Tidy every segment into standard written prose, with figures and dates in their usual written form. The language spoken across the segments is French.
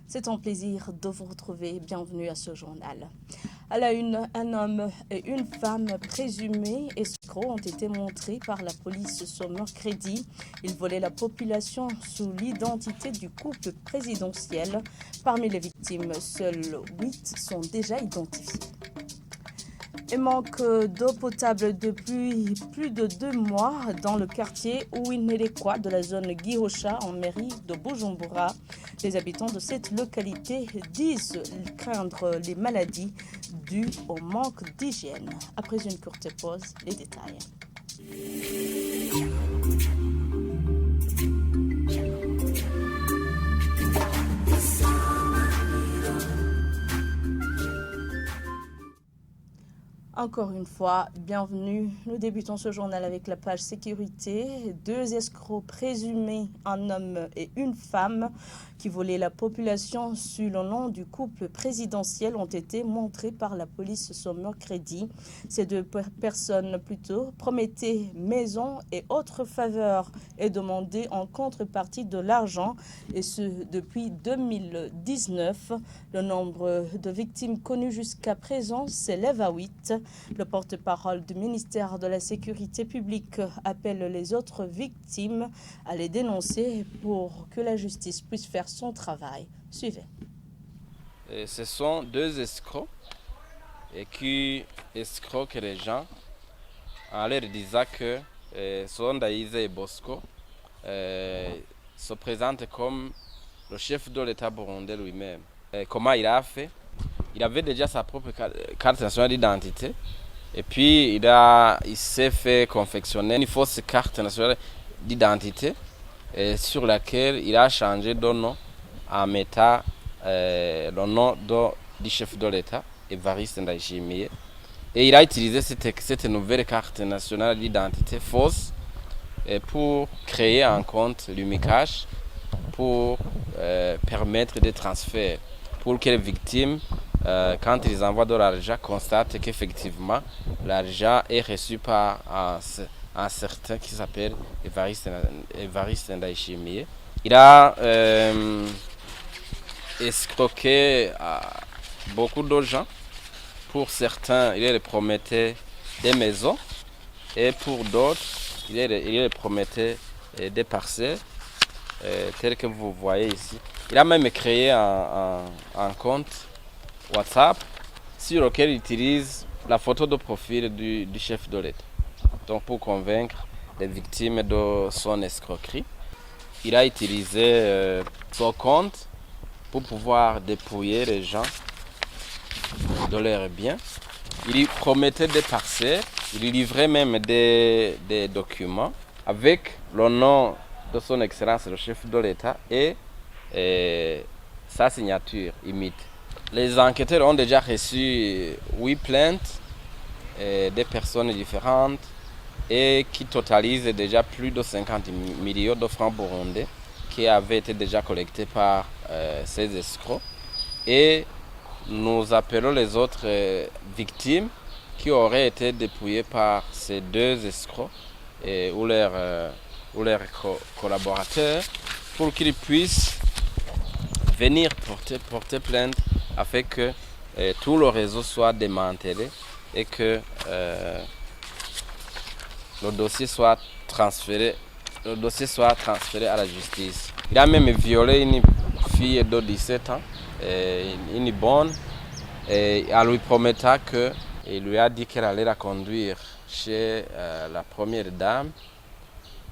C'est un plaisir de vous retrouver. Bienvenue à ce journal. À la une, un homme et une femme présumés escrocs ont été montrés par la police ce mercredi. Ils volaient la population sous l'identité du couple présidentiel. Parmi les victimes, seuls 8 sont déjà identifiés. Et manque d'eau potable depuis plus de 2 mois dans le quartier Ouinerekwa de la zone Girocha en mairie de Bujumbura. Les habitants de cette localité disent craindre les maladies dues au manque d'hygiène. Après une courte pause, les détails. Encore une fois, bienvenue. Nous débutons ce journal avec la page sécurité. 2 escrocs présumés, un homme et une femme, qui volaient la population sous le nom du couple présidentiel ont été montrés par la police ce mercredi. Ces 2 personnes plutôt promettaient maison et autres faveurs et demandaient en contrepartie de l'argent, et ce depuis 2019. Le nombre de victimes connues jusqu'à présent s'élève à 8. Le porte-parole du ministère de la Sécurité publique appelle les autres victimes à les dénoncer pour que la justice puisse faire son travail. Suivez. Ce sont 2 escrocs qui escroquent les gens en leur disant que Sondaïse et Bosco se présentent comme le chef de l'État burundais lui-même. Comment il a fait? Il avait déjà sa propre carte nationale d'identité, et puis il s'est fait confectionner une fausse carte nationale d'identité sur laquelle il a changé de nom en mettant le nom du chef de l'État, Évariste Ndayishimiye. Et il a utilisé cette nouvelle carte nationale d'identité fausse pour créer un compte Lumicash pour permettre des transferts, pour que les victimes, quand ils envoient de l'argent, constatent qu'effectivement l'argent est reçu par un certain qui s'appelle Évariste Ndayishimiye. Il a escroqué beaucoup de gens. Pour certains, il leur promettait des maisons, et pour d'autres, il leur promettait des parcelles, telles que vous voyez ici. Il a même créé un compte WhatsApp sur lequel il utilise la photo de profil du chef de l'État, donc pour convaincre les victimes de son escroquerie. Il a utilisé son compte pour pouvoir dépouiller les gens de leurs biens. Il lui promettait des parcelles, il lui livrait même des documents avec le nom de son excellence le chef de l'État et sa signature imite. Les enquêteurs ont déjà reçu 8 plaintes des personnes différentes et qui totalisent déjà plus de 50 millions de francs burundais qui avaient été déjà collectés par ces escrocs. Et nous appelons les autres victimes qui auraient été dépouillées par ces 2 escrocs ou leurs collaborateurs pour qu'ils puissent venir porter plainte afin que tout le réseau soit démantelé et que le dossier soit transféré à la justice. Il a même violé une fille de 17 ans, une bonne, en lui promettant qu'il lui a dit qu'elle allait la conduire chez la première dame.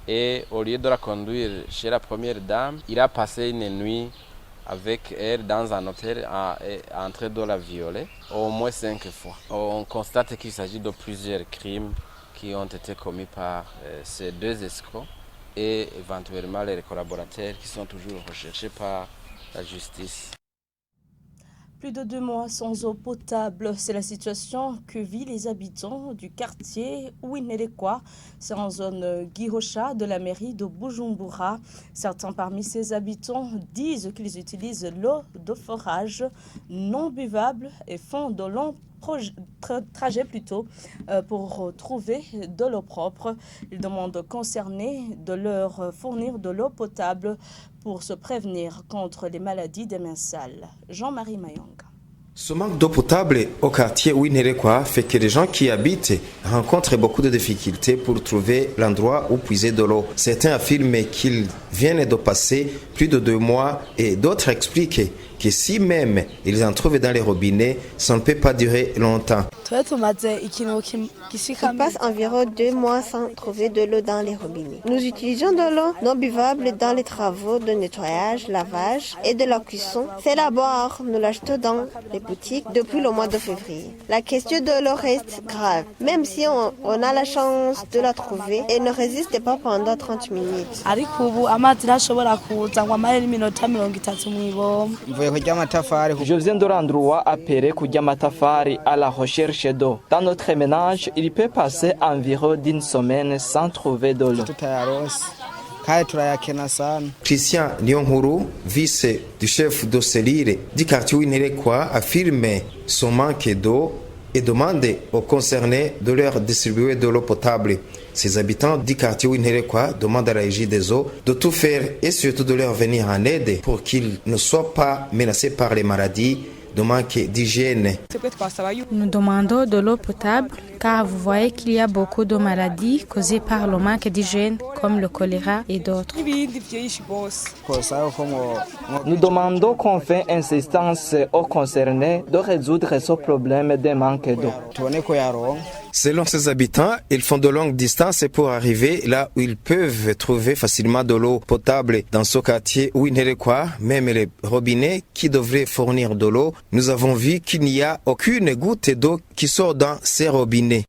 Et au lieu de la conduire chez la première dame, il a passé une nuit avec elle dans un hôtel en train de la violer au moins 5 fois. On constate qu'il s'agit de plusieurs crimes qui ont été commis par ces 2 escrocs et éventuellement les collaborateurs qui sont toujours recherchés par la justice. Plus de 2 mois sans eau potable, c'est la situation que vivent les habitants du quartier Ouinerekwa. C'est en zone Girocha de la mairie de Bujumbura. Certains parmi ces habitants disent qu'ils utilisent l'eau de forage non buvable et font de longs trajet pour trouver de l'eau propre. Ils demandent aux concernés de leur fournir de l'eau potable pour se prévenir contre les maladies des mains sales. Jean-Marie Mayonga. Ce manque d'eau potable au quartier Ouinerekwa fait que les gens qui y habitent rencontrent beaucoup de difficultés pour trouver l'endroit où puiser de l'eau. Certains affirment qu'ils viennent de passer plus de 2 mois et d'autres expliquent que si même ils en trouvent dans les robinets, ça ne peut pas durer longtemps. On passe environ 2 mois sans trouver de l'eau dans les robinets. Nous utilisons de l'eau non buvable dans les travaux de nettoyage, lavage et de la cuisson. C'est la boire, nous l'achetons dans les boutiques depuis le mois de février. La question de l'eau reste grave. Même si on a la chance de la trouver, elle ne résiste pas pendant 30 minutes. Je viens de l'endroit appelé Koudiamatafari à la recherche d'eau. Dans notre ménage, il peut passer environ d'une semaine sans trouver de l'eau. Christian Nyonhuru, vice du chef de cellule du quartier Ouinerekwa, affirme son manque d'eau et demande aux concernés de leur distribuer de l'eau potable. Ces habitants du quartier Ouinerekwa demandent à la régie des eaux de tout faire et surtout de leur venir en aide pour qu'ils ne soient pas menacés par les maladies de manque d'hygiène. Nous demandons de l'eau potable car vous voyez qu'il y a beaucoup de maladies causées par le manque d'hygiène comme le choléra et d'autres. Nous demandons qu'on fait insistance aux concernés de résoudre ce problème de manque d'eau. Selon ces habitants, ils font de longues distances pour arriver là où ils peuvent trouver facilement de l'eau potable. Dans ce quartier Ouinerekwa, même les robinets qui devraient fournir de l'eau, nous avons vu qu'il n'y a aucune goutte d'eau qui sort dans ces robinets.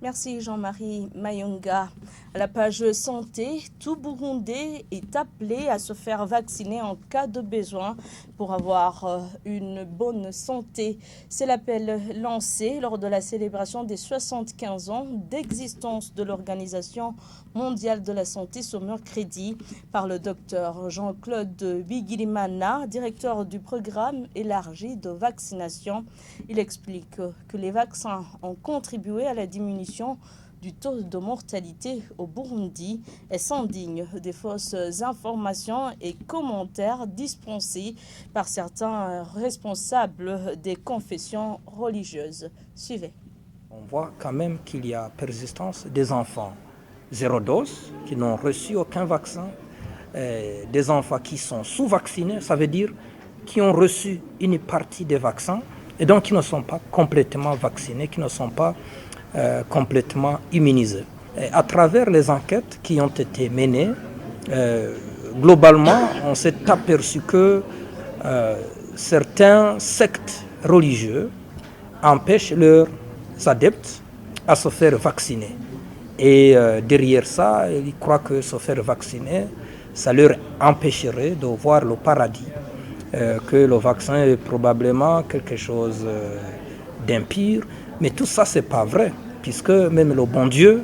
Merci Jean-Marie Mayonga. À la page santé, tout Burundais est appelé à se faire vacciner en cas de besoin pour avoir une bonne santé. C'est l'appel lancé lors de la célébration des 75 ans d'existence de l'Organisation mondiale de la santé ce mercredi par le docteur Jean-Claude Bigirimana, directeur du programme élargi de vaccination. Il explique que les vaccins ont contribué à la diminution du taux de mortalité au Burundi et s'indigne des fausses informations et commentaires dispensés par certains responsables des confessions religieuses. Suivez. On voit quand même qu'il y a persistance des enfants zéro dose qui n'ont reçu aucun vaccin, des enfants qui sont sous-vaccinés, ça veut dire qui ont reçu une partie des vaccins et donc qui ne sont pas complètement vaccinés, qui ne sont pas complètement immunisés. Et à travers les enquêtes qui ont été menées, globalement, on s'est aperçu que certains sectes religieux empêchent leurs adeptes à se faire vacciner. Et derrière ça, ils croient que se faire vacciner, ça leur empêcherait de voir le paradis. Que le vaccin est probablement quelque chose d'impur. Mais tout ça, ce n'est pas vrai, puisque même le bon Dieu,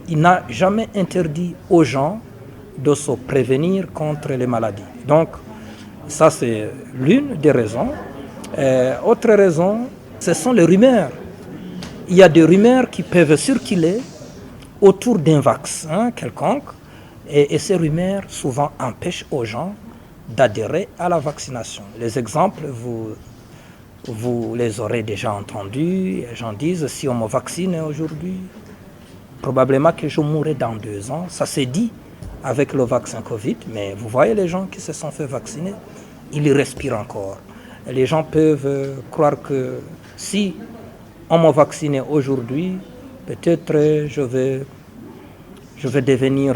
il n'a jamais interdit aux gens de se prévenir contre les maladies. Donc, ça, c'est l'une des raisons. Autre raison, ce sont les rumeurs. Il y a des rumeurs qui peuvent circuler autour d'un vaccin quelconque, et ces rumeurs souvent empêchent aux gens d'adhérer à la vaccination. Les exemples, vous les aurez déjà entendus. Les gens disent, si on me vaccine aujourd'hui, probablement que je mourrai dans 2 ans. Ça s'est dit avec le vaccin Covid, mais vous voyez les gens qui se sont fait vacciner, ils respirent encore. Les gens peuvent croire que si on m'a vacciné aujourd'hui, peut-être je vais devenir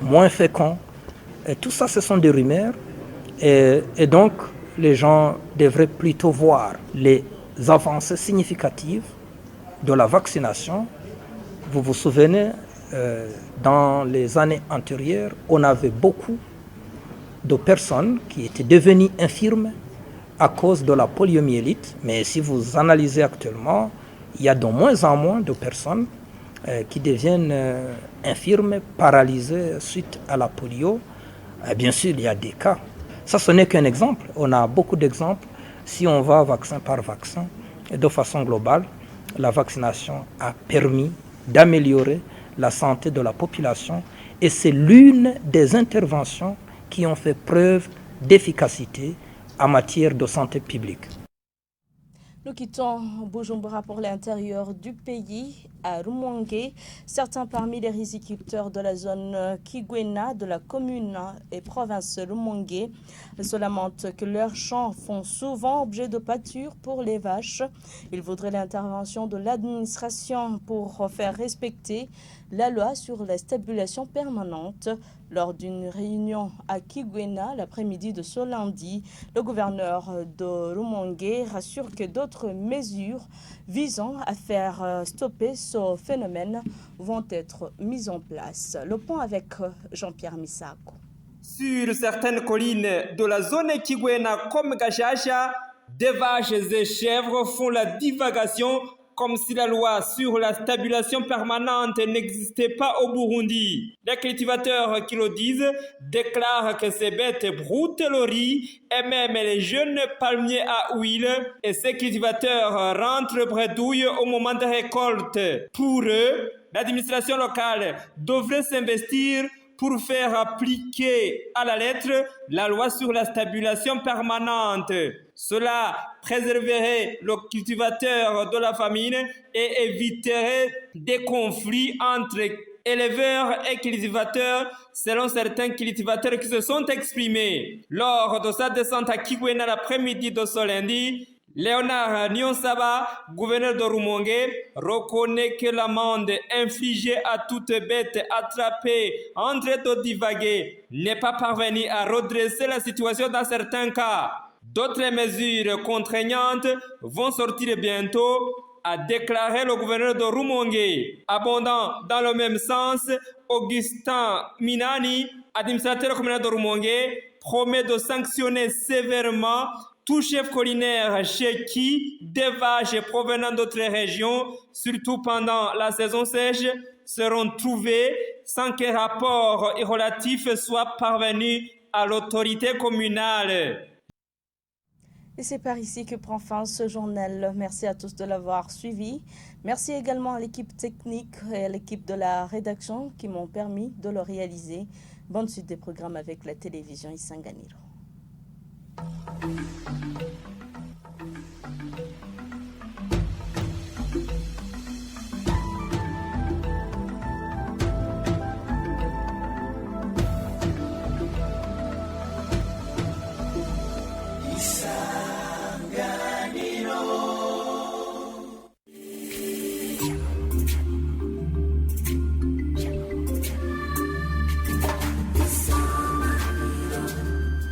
moins fécond. Et tout ça, ce sont des rumeurs. Et donc, les gens devraient plutôt voir les avancées significatives de la vaccination. Vous vous souvenez, dans les années antérieures, on avait beaucoup de personnes qui étaient devenues infirmes à cause de la poliomyélite. Mais si vous analysez actuellement, il y a de moins en moins de personnes qui deviennent infirmes, paralysées suite à la polio. Bien sûr, il y a des cas. Ça, ce n'est qu'un exemple. On a beaucoup d'exemples. Si on va vaccin par vaccin, de façon globale, la vaccination a permis d'améliorer la santé de la population et c'est l'une des interventions qui ont fait preuve d'efficacité en matière de santé publique. Nous quittons Bujumbura pour l'intérieur du pays, à Rumongue. Certains parmi les riziculteurs de la zone Kigwena de la commune et province Rumongue se lamentent que leurs champs font souvent objet de pâture pour les vaches. Ils voudraient l'intervention de l'administration pour faire respecter la loi sur la stabilisation permanente. Lors d'une réunion à Kigwena l'après-midi de ce lundi, le gouverneur de Rumongue rassure que d'autres mesures visant à faire stopper ce phénomène vont être mises en place. Le point avec Jean-Pierre Misako. Sur certaines collines de la zone Kigwena comme Gachacha, des vaches et chèvres font la divagation comme si la loi sur la stabilisation permanente n'existait pas au Burundi. Les cultivateurs qui le disent déclarent que ces bêtes broutent le riz et même les jeunes palmiers à huile et ces cultivateurs rentrent bredouille au moment de récolte. Pour eux, l'administration locale devrait s'investir pour faire appliquer à la lettre la loi sur la stabilisation permanente. Cela préserverait le cultivateur de la famine et éviterait des conflits entre éleveurs et cultivateurs, selon certains cultivateurs qui se sont exprimés. Lors de sa descente à Kigwena l'après-midi de ce lundi, Léonard Nyonsaba, gouverneur de Rumongue, reconnaît que l'amende infligée à toute bête attrapée en train de divaguer n'est pas parvenue à redresser la situation dans certains cas. D'autres mesures contraignantes vont sortir bientôt, a déclaré le gouverneur de Rumongue. Abondant dans le même sens, Augustin Minani, administrateur communal de Rumongue, promet de sanctionner sévèrement tout chef collinaire chez qui des vaches provenant d'autres régions, surtout pendant la saison sèche, seront trouvées sans que rapport relatif soit parvenu à l'autorité communale. Et c'est par ici que prend fin ce journal. Merci à tous de l'avoir suivi. Merci également à l'équipe technique et à l'équipe de la rédaction qui m'ont permis de le réaliser. Bonne suite des programmes avec la télévision Isanganiro.